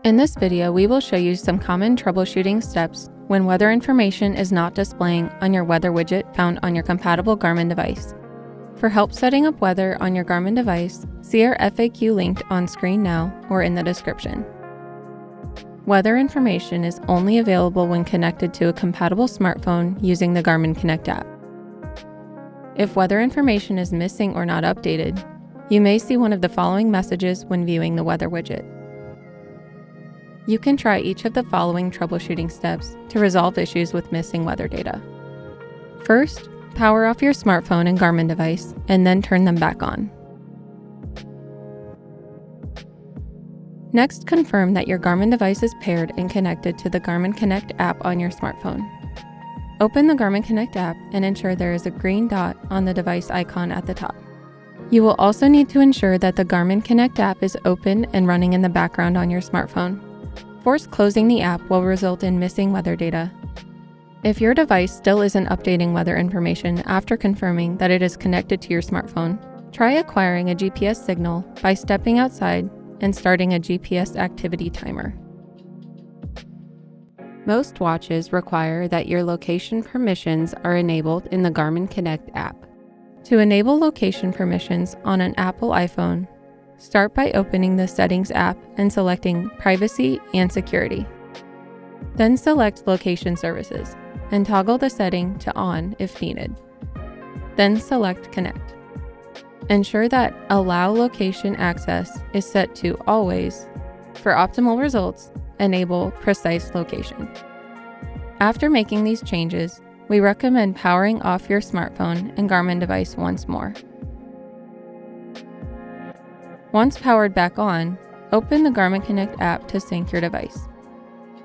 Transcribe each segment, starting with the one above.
In this video, we will show you some common troubleshooting steps when weather information is not displaying on your weather widget found on your compatible Garmin device. For help setting up weather on your Garmin device, see our FAQ linked on screen now or in the description. Weather information is only available when connected to a compatible smartphone using the Garmin Connect app. If weather information is missing or not updated, you may see one of the following messages when viewing the weather widget. You can try each of the following troubleshooting steps to resolve issues with missing weather data. First, power off your smartphone and Garmin device, and then turn them back on. Next, confirm that your Garmin device is paired and connected to the Garmin Connect app on your smartphone. Open the Garmin Connect app and ensure there is a green dot on the device icon at the top. You will also need to ensure that the Garmin Connect app is open and running in the background on your smartphone. Force closing the app will result in missing weather data. If your device still isn't updating weather information after confirming that it is connected to your smartphone, try acquiring a GPS signal by stepping outside and starting a GPS activity timer. Most watches require that your location permissions are enabled in the Garmin Connect app. To enable location permissions on an Apple iPhone, start by opening the Settings app and selecting Privacy and Security. Then select Location Services and toggle the setting to On if needed. Then select Connect. Ensure that Allow Location Access is set to Always. For optimal results, enable Precise Location. After making these changes, we recommend powering off your smartphone and Garmin device once more. Once powered back on, open the Garmin Connect app to sync your device.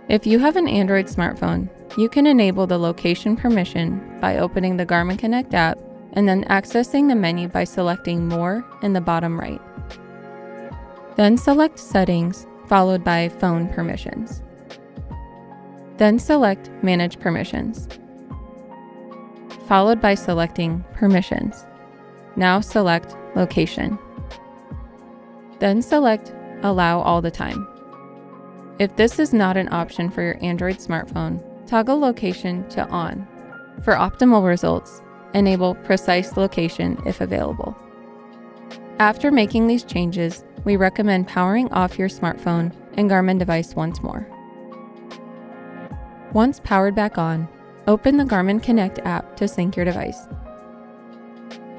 If you have an Android smartphone, you can enable the location permission by opening the Garmin Connect app and then accessing the menu by selecting More in the bottom right. Then select Settings, followed by Phone Permissions. Then select Manage Permissions, followed by selecting Permissions. Now select Location. Then select Allow All the Time. If this is not an option for your Android smartphone, toggle Location to On. For optimal results, enable Precise Location if available. After making these changes, we recommend powering off your smartphone and Garmin device once more. Once powered back on, open the Garmin Connect app to sync your device.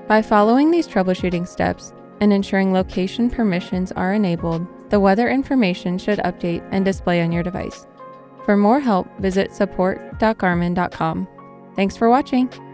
By following these troubleshooting steps and ensuring location permissions are enabled, the weather information should update and display on your device. For more help, visit support.garmin.com. Thanks for watching!